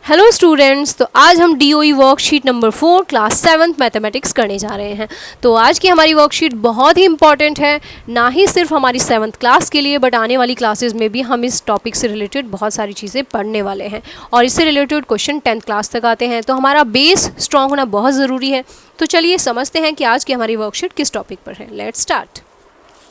Hello students, तो आज हम DOE worksheet number 4 class 7 mathematics करने जा रहे हैं। तो आज की हमारी वर्कशीट बहुत ही इंपॉर्टेंट है, ना ही सिर्फ हमारी 7th क्लास के लिए बट आने वाली क्लासेस में भी हम इस टॉपिक से रिलेटेड बहुत सारी चीज़ें पढ़ने वाले हैं और इससे रिलेटेड क्वेश्चन 10th क्लास तक आते हैं। तो हमारा बेस स्ट्रॉन्ग होना बहुत ज़रूरी है। तो चलिए समझते हैं कि आज की हमारी वर्कशीट किस टॉपिक पर है। Let's start.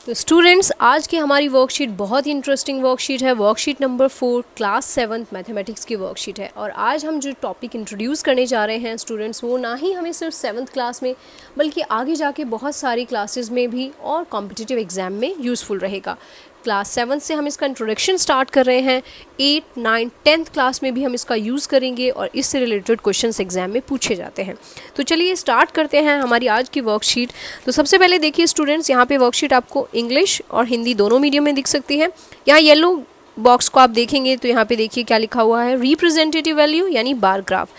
तो स्टूडेंट्स, आज की हमारी वर्कशीट बहुत ही इंटरेस्टिंग वर्कशीट है। वर्कशीट नंबर 4 क्लास 7 मैथमेटिक्स की वर्कशीट है और आज हम जो टॉपिक इंट्रोड्यूस करने जा रहे हैं स्टूडेंट्स, वो ना ही हमें सिर्फ 7th क्लास में बल्कि आगे जाके बहुत सारी क्लासेस में भी और कॉम्पिटिटिव एग्जाम में यूज़फुल रहेगा। क्लास 7 से हम इसका इंट्रोडक्शन स्टार्ट कर रहे हैं, 8, 9, 10th क्लास में भी हम इसका यूज़ करेंगे और इससे रिलेटेड क्वेश्चंस एग्जाम में पूछे जाते हैं। तो चलिए स्टार्ट करते हैं हमारी आज की वर्कशीट। तो सबसे पहले देखिए स्टूडेंट्स, यहाँ पे वर्कशीट आपको इंग्लिश और हिंदी दोनों मीडियम में दिख सकती है। यहाँ येलो बॉक्स को आप देखेंगे तो यहाँ पे देखिए क्या लिखा हुआ है, रिप्रेजेंटेटिव वैल्यू यानी बार ग्राफ,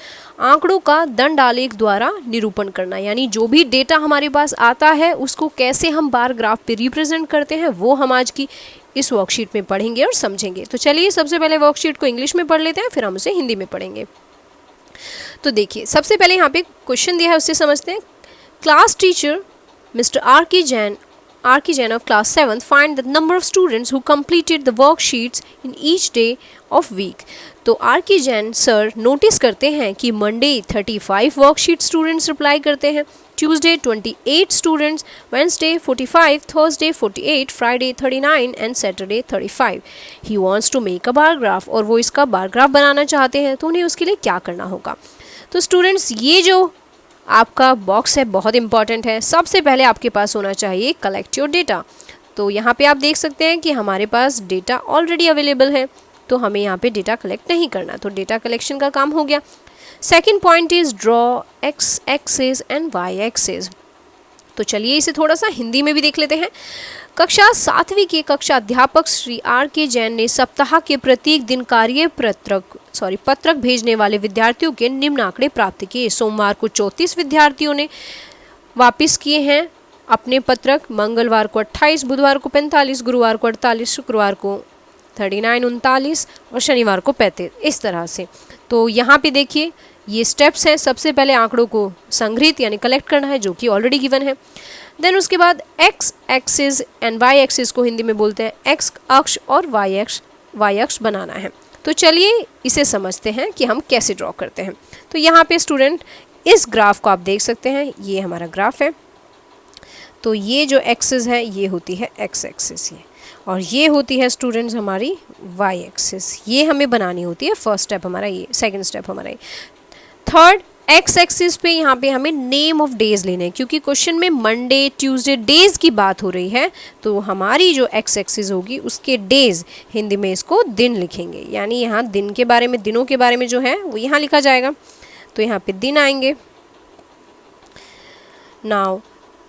आंकड़ों का दंड आलेख द्वारा निरूपण करना, यानी जो भी डेटा हमारे पास आता है उसको कैसे हम बार ग्राफ पे रिप्रेजेंट करते हैं वो हम आज की इस वर्कशीट में पढ़ेंगे और समझेंगे। तो चलिए सबसे पहले वर्कशीट को इंग्लिश में पढ़ लेते हैं, फिर हम उसे हिंदी में पढ़ेंगे। तो देखिए सबसे पहले यहाँ पे क्वेश्चन दिया है, उससे समझते हैं। Class teacher mister R. K. Jain of class 7 find the number of students who completed the worksheets in each day of week। तो R. K. Jain sir notice करते हैं कि मंडे 35 वर्कशीट स्टूडेंट्स रिप्लाई करते हैं, Tuesday 28 students, Wednesday 45, Thursday 48, Friday 39 and Saturday 35। He wants to make a bar graph, और वो इसका bar graph बनाना चाहते हैं, तो उन्हें उसके लिए क्या करना होगा। तो स्टूडेंट्स ये जो आपका बॉक्स है बहुत इंपॉर्टेंट है। सबसे पहले आपके पास होना चाहिए कलेक्ट योर डेटा। तो यहाँ पे आप देख सकते हैं कि हमारे पास डेटा ऑलरेडी अवेलेबल है, तो हमें यहाँ पे डेटा कलेक्ट नहीं करना, तो डेटा कलेक्शन का काम हो गया। Second point is draw x axis and y axis. तो चलिए इसे थोड़ा सा हिंदी में भी देख लेते हैं। कक्षा 7वीं के कक्षा अध्यापक श्री R. K. जैन ने सप्ताह के प्रत्येक दिन पत्रक भेजने वाले विद्यार्थियों के निम्न आंकड़े प्राप्त किए। सोमवार को 34 विद्यार्थियों ने वापस किए हैं अपने पत्रक, मंगलवार को 28, बुधवार को 45, गुरुवार को 48, शुक्रवार को 39, 39 और शनिवार को 35, इस तरह से। तो यहाँ पे देखिए ये स्टेप्स हैं। सबसे पहले आंकड़ों को संग्रहित यानी कलेक्ट करना है, जो कि ऑलरेडी गिवन है। देन उसके बाद x axis and y axis को हिंदी में बोलते हैं x अक्ष और y अक्ष बनाना है। तो चलिए इसे समझते हैं कि हम कैसे ड्रॉ करते हैं। तो यहाँ पे स्टूडेंट इस ग्राफ को आप देख सकते हैं, ये हमारा ग्राफ है। तो ये जो एक्सिस है ये होती है x एक्सिस, ये और ये होती है स्टूडेंट्स हमारी y एक्सिस। ये हमें बनानी होती है फर्स्ट स्टेप हमारा, ये सेकंड स्टेप हमारा ये। थर्ड x एक्सिस पे यहाँ पे हमें नेम ऑफ डेज लेने हैं, क्योंकि क्वेश्चन में मंडे ट्यूसडे डेज की बात हो रही है, तो हमारी जो x एक्सिस होगी उसके डेज, हिंदी में इसको दिन लिखेंगे, यानी यहाँ दिन के बारे में, दिनों के बारे में जो है वो यहाँ लिखा जाएगा। तो यहाँ पे दिन आएंगे। नाउ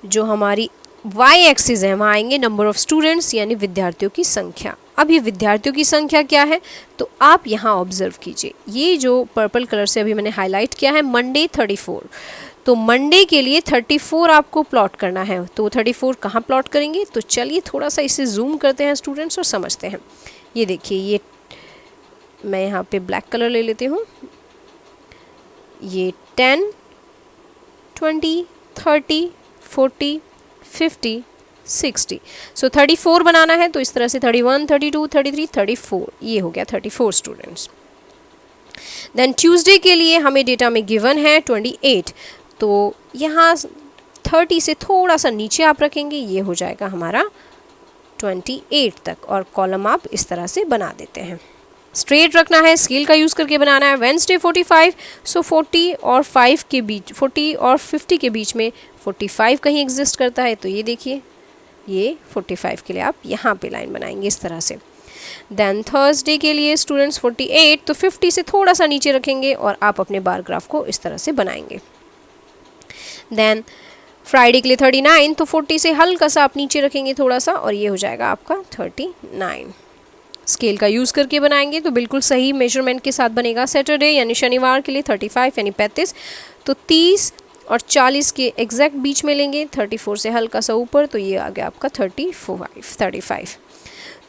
जो हमारी y एक्सिस है वहाँ आएंगे नंबर ऑफ स्टूडेंट्स यानी विद्यार्थियों की संख्या। अब ये विद्यार्थियों की संख्या क्या है, तो आप यहाँ ऑब्जर्व कीजिए, ये जो पर्पल कलर से अभी मैंने हाईलाइट किया है मंडे 34, तो मंडे के लिए 34 आपको प्लॉट करना है। तो 34 कहाँ प्लॉट करेंगे, तो चलिए थोड़ा सा इसे जूम करते हैं स्टूडेंट्स और समझते हैं। ये देखिए, ये मैं यहाँ पे ब्लैक कलर ले लेती हूँ। ये 10, 20, 30, 40, 50, 60, सो 34 बनाना है, तो इस तरह से 31, 32, 33, 34, ये हो गया 34 स्टूडेंट्स। देन ट्यूसडे के लिए हमें डेटा में गिवन है 28, तो यहाँ 30 से थोड़ा सा नीचे आप रखेंगे, ये हो जाएगा हमारा 28 तक, और कॉलम आप इस तरह से बना देते हैं। स्ट्रेट रखना है, स्केल का यूज़ करके बनाना है। वेंसडे 45, सो 40 और 5 के बीच, 40 और 50 के बीच में 45 कहीं एग्जिस्ट करता है, तो ये देखिए ये 45 के लिए आप यहाँ पे लाइन बनाएंगे इस तरह से। देन थर्सडे के लिए स्टूडेंट्स 48, तो 50 से थोड़ा सा नीचे रखेंगे और आप अपने बार ग्राफ को इस तरह से बनाएंगे। देन फ्राइडे के लिए 39, तो 40 से हल्का सा आप नीचे रखेंगे थोड़ा सा, और ये हो जाएगा आपका 39। स्केल का यूज़ करके बनाएंगे तो बिल्कुल सही मेजरमेंट के साथ बनेगा। सैटरडे यानी शनिवार के लिए 35 यानी 35, तो 30 और 40 के एग्जैक्ट बीच में लेंगे, 34 से हल्का सा ऊपर, तो ये आ गया आपका 35।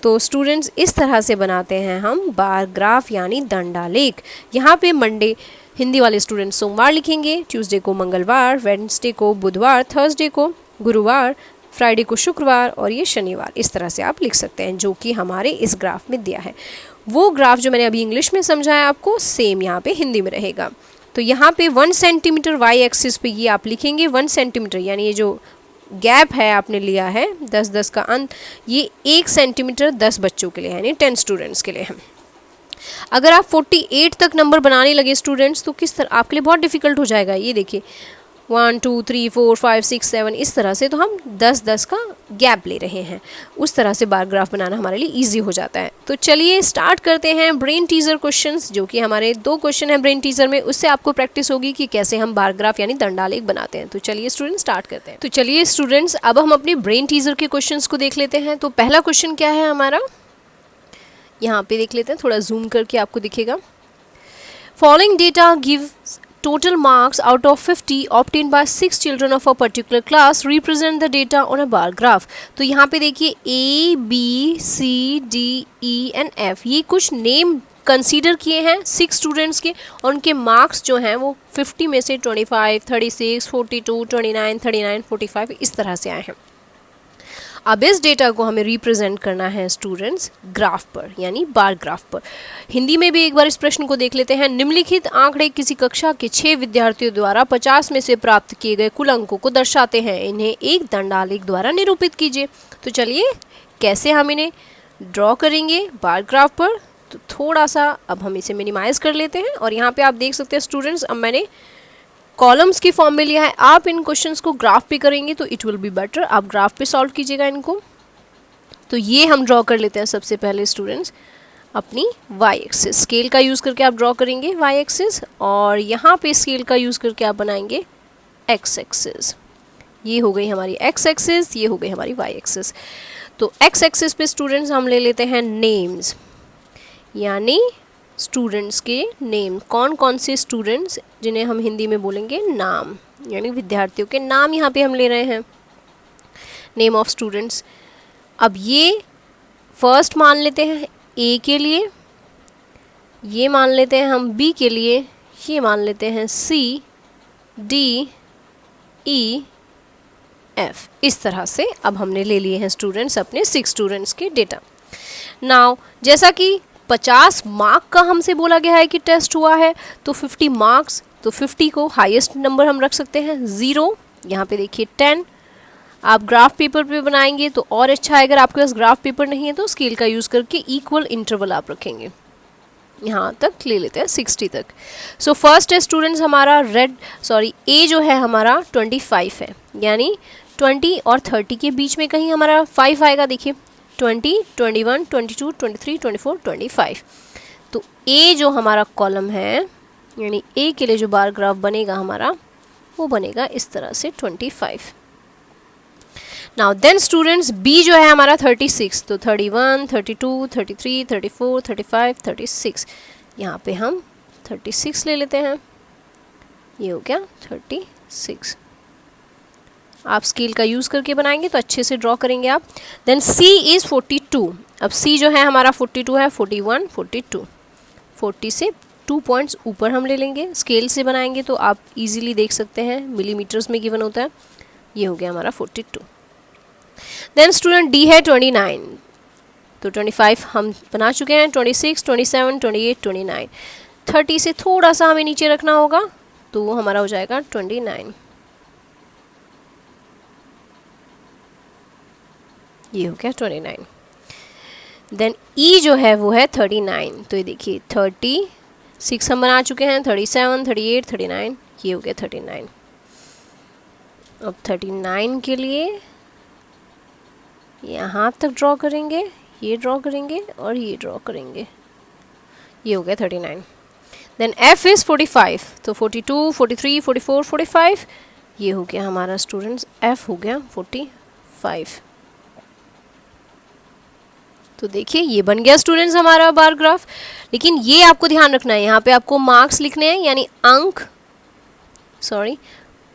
तो स्टूडेंट्स इस तरह से बनाते हैं हम बार ग्राफ यानी दंडालेख। यहाँ पे मंडे हिंदी वाले स्टूडेंट्स सोमवार लिखेंगे, ट्यूसडे को मंगलवार, वेडनेसडे को बुधवार, थर्सडे को गुरुवार, फ्राइडे को शुक्रवार और ये शनिवार। इस तरह से आप लिख सकते हैं जो कि हमारे इस ग्राफ में दिया है। वो ग्राफ जो मैंने अभी इंग्लिश में समझाया आपको सेम यहाँ पे हिंदी में रहेगा। तो यहाँ पे 1 सेंटीमीटर वाई एक्सिस पे ये आप लिखेंगे 1 सेंटीमीटर, यानी ये जो गैप है आपने लिया है 10-10 का अंत, ये 1 सेंटीमीटर 10 बच्चों के लिए है, यानी 10 स्टूडेंट्स के लिए है। अगर आप 48 तक नंबर बनाने लगे स्टूडेंट्स तो किस तरह आपके लिए बहुत डिफिकल्ट हो जाएगा। ये देखिए 1 2 3 4 5 6 7 इस तरह से, तो हम 10-10 का गैप ले रहे हैं। उस तरह से बार ग्राफ बनाना हमारे लिए इजी हो जाता है। तो चलिए स्टार्ट करते हैं ब्रेन टीजर क्वेश्चंस, जो कि हमारे 2 क्वेश्चन हैं ब्रेन टीजर में। उससे आपको प्रैक्टिस होगी कि कैसे हम बार ग्राफ यानी दंडालेख बनाते हैं। तो चलिए स्टूडेंट्स स्टार्ट करते हैं। तो चलिए स्टूडेंट्स अब हम अपने ब्रेन टीजर के क्वेश्चन को देख लेते हैं। तो पहला क्वेश्चन क्या है हमारा, यहाँ पे देख लेते हैं, थोड़ा जूम करके आपको दिखेगा। Following data give total marks out of 50 obtained by 6 children of a particular class, represent the data on a bar graph। तो यहाँ पे देखिए A, B, C, D, E and F ये कुछ नेम कंसीडर किए हैं 6 स्टूडेंट्स के, और उनके मार्क्स जो हैं वो 50 में से 25, 36, 42, 29, 39, 45 इस तरह से आए हैं। अब इस डेटा को हमें रिप्रेजेंट करना है स्टूडेंट्स ग्राफ पर यानी बार ग्राफ पर। हिंदी में भी एक बार इस प्रश्न को देख लेते हैं। निम्नलिखित आंकड़े किसी कक्षा के 6 विद्यार्थियों द्वारा 50 में से प्राप्त किए गए कुल अंकों को दर्शाते हैं, इन्हें एक दंडालेख द्वारा निरूपित कीजिए। तो चलिए कैसे हम इन्हें ड्रॉ करेंगे बार ग्राफ पर। तो थोड़ा सा अब हम इसे मिनिमाइज कर लेते हैं, और यहाँ पे आप देख सकते हैं स्टूडेंट्स अब मैंने कॉलम्स की फॉर्म में लिया है। आप इन क्वेश्चंस को ग्राफ पे करेंगे तो इट विल बी बेटर, आप ग्राफ पे सॉल्व कीजिएगा इनको। तो ये हम ड्रॉ कर लेते हैं सबसे पहले स्टूडेंट्स अपनी वाई एक्सिस, स्केल का यूज़ करके आप ड्रॉ करेंगे वाई एक्सिस, और यहाँ पे स्केल का यूज़ करके आप बनाएंगे एक्स एक्सिस। ये हो गई हमारी एक्स एक्सिस, ये हो गई हमारी वाई एक्सिस। तो एक्स एक्सिस पे स्टूडेंट्स हम ले लेते हैं नेम्स, यानी स्टूडेंट्स के नेम, कौन कौन से स्टूडेंट्स जिन्हें हम हिंदी में बोलेंगे नाम, यानी विद्यार्थियों के नाम यहाँ पे हम ले रहे हैं, नेम ऑफ स्टूडेंट्स। अब ये फर्स्ट मान लेते हैं ए के लिए, ये मान लेते हैं हम बी के लिए, ये मान लेते हैं सी, डी, ई, एफ। इस तरह से अब हमने ले लिए हैं स्टूडेंट्स अपने 6 स्टूडेंट्स के डेटा। नाउ जैसा कि 50 मार्क का हमसे बोला गया है कि टेस्ट हुआ है, तो 50 मार्क्स, तो 50 को हाईएस्ट नंबर हम रख सकते हैं 0। यहाँ पे देखिए 10। आप ग्राफ पेपर पे बनाएंगे तो और अच्छा है। अगर आपके पास ग्राफ पेपर नहीं है तो स्केल का यूज़ करके इक्वल इंटरवल आप रखेंगे। यहाँ तक ले लेते हैं 60 तक। सो फर्स्ट है स्टूडेंट्स हमारा ए जो है हमारा 25 है, यानी 20 और 30 के बीच में कहीं हमारा 5 आएगा। देखिए 20, 21, 22, 23, 24, 25। तो ए जो हमारा कॉलम है, यानी ए के लिए जो बार ग्राफ बनेगा हमारा, वो बनेगा इस तरह से 25। नाउ देन स्टूडेंट्स बी जो है हमारा 36, तो 31, 32, 33, 34, 35, 36। यहाँ पे हम 36 ले लेते हैं, ये हो गया 36। आप स्केल का यूज़ करके बनाएंगे तो अच्छे से ड्रॉ करेंगे आप। Then C is 42। अब सी जो है हमारा 42 है, 41, 42, 40 से 2 पॉइंट्स ऊपर हम ले लेंगे। स्केल से बनाएंगे तो आप इजीली देख सकते हैं, मिलीमीटर्स में गिवन होता है। ये हो गया हमारा 42। देन स्टूडेंट डी है 29, तो 25 हम बना चुके हैं। 26, 27, 28, 29, 30 से थोड़ा सा हमें नीचे रखना होगा, तो वो हमारा हो जाएगा 29। ये हो गया 29। देन ई जो है वो है 39, तो ये देखिए 36 हम बना चुके हैं, 37, 38, 39, ये हो गया 39। अब 39 के लिए यहाँ तक ड्रॉ करेंगे, ये ड्रॉ करेंगे और ये ड्रॉ करेंगे, ये हो गया 39। देन एफ इज़ 45, तो 42, 43, 44, 45, ये हो गया हमारा स्टूडेंट्स एफ हो गया 45। तो देखिए ये बन गया स्टूडेंट्स हमारा बार ग्राफ। लेकिन ये आपको ध्यान रखना है, यहाँ पे आपको मार्क्स लिखने हैं, यानी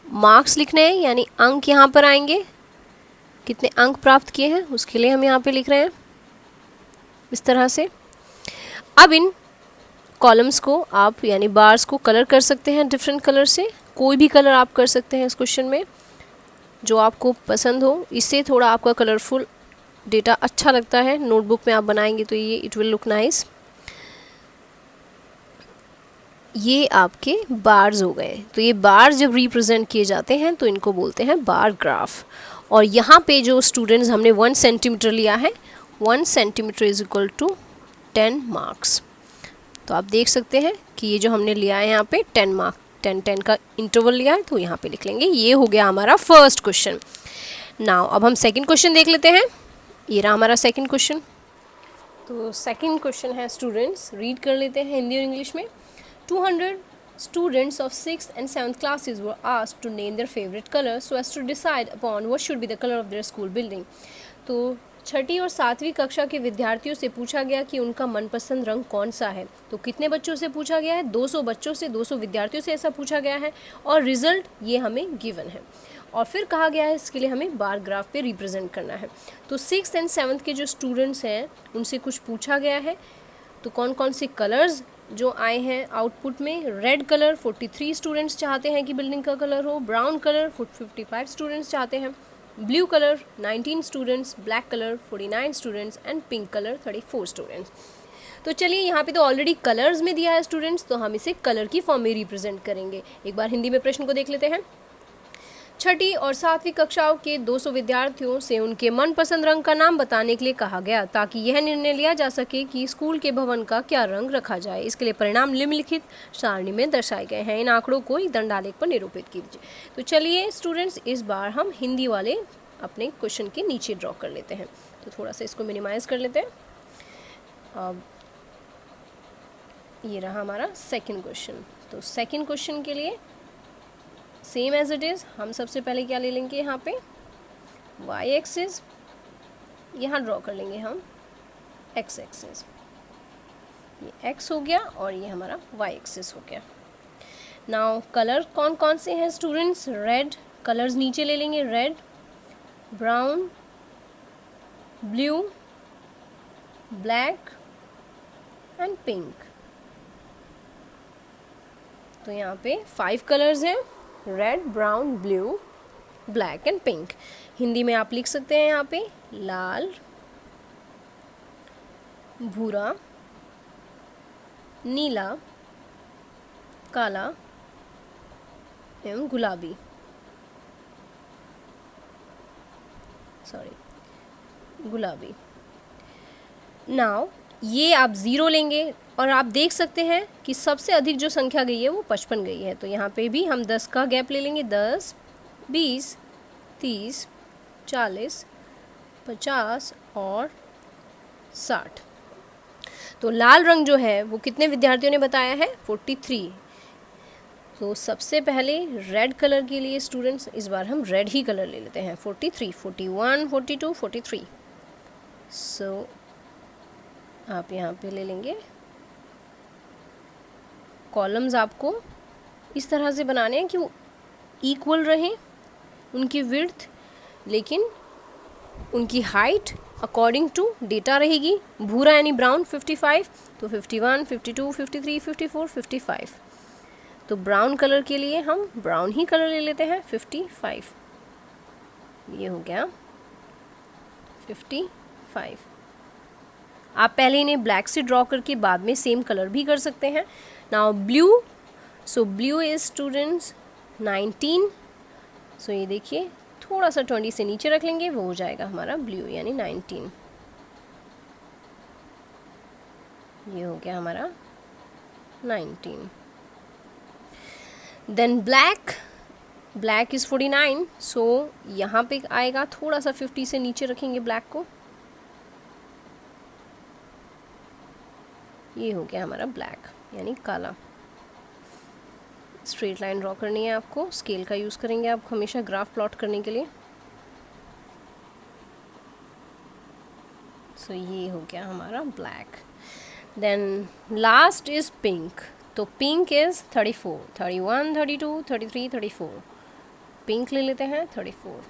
मार्क्स लिखने हैं, यानी अंक यहाँ पर आएंगे, कितने अंक प्राप्त किए हैं उसके लिए हम यहाँ पे लिख रहे हैं। इस तरह से। अब इन कॉलम्स को आप यानी बार्स को कलर कर सकते हैं डिफरेंट कलर से, कोई भी कलर आप कर सकते हैं इस क्वेश्चन में जो आपको पसंद हो। इससे थोड़ा आपका कलरफुल डेटा अच्छा लगता है, नोटबुक में आप बनाएंगे तो ये इट विल लुक नाइस। ये आपके बार्स हो गए। तो ये बार्स जब रिप्रेजेंट किए जाते हैं तो इनको बोलते हैं बार ग्राफ। और यहाँ पे जो स्टूडेंट्स हमने 1 सेंटीमीटर लिया है, 1 centimetre is equal to 10 marks. तो आप देख सकते हैं कि ये जो हमने लिया है यहाँ पे 10 मार्क 10 का इंटरवल लिया है, तो यहाँ पे लिख लेंगे। ये हो गया हमारा फर्स्ट क्वेश्चन। नाउ अब हम सेकंड क्वेश्चन देख लेते हैं। ये रहा हमारा सेकंड क्वेश्चन। तो सेकंड क्वेश्चन है स्टूडेंट्स, रीड कर लेते हैं हिंदी और इंग्लिश में। 200 students of 6th and 7th classes were asked to name their favorite color so as to decide upon what should be the color of their school building। तो छठी और सातवीं कक्षा के विद्यार्थियों से पूछा गया कि उनका मनपसंद रंग कौन सा है। तो कितने बच्चों से पूछा गया है? 200 बच्चों से, 200 विद्यार्थियों से ऐसा पूछा गया है और रिजल्ट ये हमें गिवन है। और फिर कहा गया है इसके लिए हमें बार ग्राफ पे रिप्रेजेंट करना है। तो 6th एंड 7th के जो स्टूडेंट्स हैं उनसे कुछ पूछा गया है। तो कौन कौन से कलर्स जो आए हैं आउटपुट में, रेड कलर 43 स्टूडेंट्स चाहते हैं कि बिल्डिंग का कलर हो, ब्राउन कलर 55 स्टूडेंट्स चाहते हैं, blue colour 19 students, black colour 49 students and pink colour 34 students. तो चलिए यहाँ पे तो ऑलरेडी कलर्स में दिया है स्टूडेंट्स, तो हम इसे कलर की फॉर्म में रिप्रेजेंट करेंगे। एक बार हिंदी में प्रश्न को देख लेते हैं। छठी और सातवीं कक्षाओं के 200 विद्यार्थियों से उनके मनपसंद रंग का नाम बताने के लिए कहा गया ताकि यह निर्णय लिया जा सके कि स्कूल के भवन का क्या रंग रखा जाए। इसके लिए परिणाम निम्नलिखित सारणी में दर्शाए गए हैं। इन आंकड़ों को एक दंडालेख पर निरूपित कीजिए। तो चलिए स्टूडेंट्स, इस बार हम हिंदी वाले अपने क्वेश्चन के नीचे ड्रॉ कर लेते हैं। तो थोड़ा सा इसको मिनिमाइज कर लेते हैं। अब ये रहा हमारा सेकेंड क्वेश्चन। तो सेकेंड क्वेश्चन के लिए सेम एज इट इज़ हम सबसे पहले क्या ले लेंगे, यहाँ पे y एक्सिस यहाँ ड्रॉ कर लेंगे हम x एक्सिस। ये x हो गया और ये हमारा y एक्सिस हो गया। नाउ कलर कौन कौन से हैं स्टूडेंट्स? रेड कलर्स नीचे ले लेंगे, red, brown, blue, black and pink. तो यहाँ पे 5 कलर्स हैं, red, brown, blue, black and pink. Hindi में आप लिख सकते हैं यहाँ पे लाल, भूरा, नीला, काला एवं गुलाबी। गुलाबी। नाउ ये आप 0 लेंगे और आप देख सकते हैं कि सबसे अधिक जो संख्या गई है वो 55 गई है। तो यहाँ पे भी हम 10 का गैप ले लेंगे, 10, 20, 30, 40, 50 और 60। तो लाल रंग जो है वो कितने विद्यार्थियों ने बताया है? 43। तो सबसे पहले रेड कलर के लिए स्टूडेंट्स इस बार हम रेड ही कलर ले लेते हैं। 43, 41, 42, 43। सो आप यहाँ पे ले लेंगे। कॉलम्स आपको इस तरह से बनाने हैं कि वो इक्वल रहें उनकी विड्थ, लेकिन उनकी हाइट अकॉर्डिंग टू डेटा रहेगी। भूरा यानी ब्राउन 55, तो 51, 52, 53, 54, 55। तो ब्राउन कलर के लिए हम ब्राउन ही कलर ले लेते हैं, 55। ये हो गया 55। आप पहले इन्हें ब्लैक से ड्रॉ करके बाद में सेम कलर भी कर सकते हैं। Now blue, so blue is students 19। सो ये देखिए थोड़ा सा 20 से नीचे रख लेंगे, वो हो जाएगा हमारा ब्लू यानी 19। ये हो गया हमारा 19। Then black, black is 49। So यहाँ पे आएगा थोड़ा सा 50 से नीचे रखेंगे ब्लैक को। ये हो गया हमारा ब्लैक यानी काला। स्ट्रेट लाइन ड्रॉ करनी है आपको, स्केल का यूज़ करेंगे आप हमेशा ग्राफ प्लॉट करने के लिए। सो ये हो गया हमारा black. Then last is pink. तो पिंक इज़ 34, 31, 32, 33, 34। पिंक ले लेते हैं 34।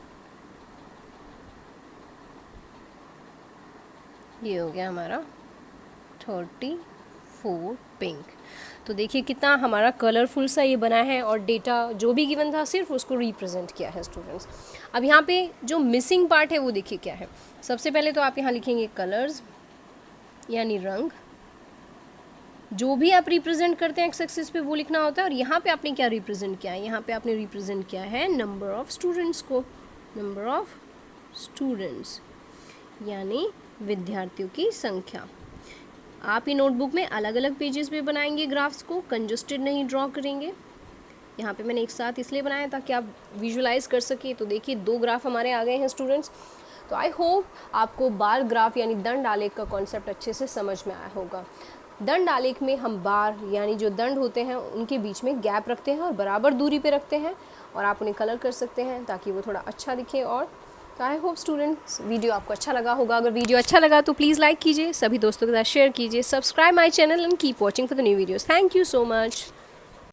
ये हो गया हमारा 34 पिंक। तो देखिए कितना हमारा कलरफुल सा ये बना है और डेटा जो भी गिवन था सिर्फ उसको रिप्रेजेंट किया है स्टूडेंट्स। अब यहाँ पे जो मिसिंग पार्ट है वो देखिए क्या है। सबसे पहले तो आप यहाँ लिखेंगे कलर्स यानी रंग, जो भी आप रिप्रेजेंट करते हैं एक्स एक्सिस पे वो लिखना होता है। और यहाँ पे आपने क्या रिप्रेजेंट किया है, यहाँ पे आपने रिप्रेजेंट किया है नंबर ऑफ स्टूडेंट्स को, नंबर ऑफ स्टूडेंट्स यानी विद्यार्थियों की संख्या। आप ये नोटबुक में अलग अलग पेजेस पे बनाएंगे ग्राफ्स को, कंजस्टेड नहीं ड्रॉ करेंगे। यहाँ पे मैंने एक साथ इसलिए बनाया ताकि आप विजुलाइज कर सके। तो देखिए 2 ग्राफ हमारे आ गए हैं स्टूडेंट्स। तो आई होप आपको बार ग्राफ यानी दंड आलेख का कॉन्सेप्ट अच्छे से समझ में आया होगा। दंड आलेख में हम बार यानी जो दंड होते हैं उनके बीच में गैप रखते हैं और बराबर दूरी पे रखते हैं और आप उन्हें कलर कर सकते हैं ताकि वो थोड़ा अच्छा दिखे। और तो आई होप स्टूडेंट्स वीडियो आपको अच्छा लगा होगा। अगर वीडियो अच्छा लगा तो प्लीज़ लाइक कीजिए, सभी दोस्तों के साथ शेयर कीजिए, subscribe my channel and keep watching for the new videos. Thank you so much.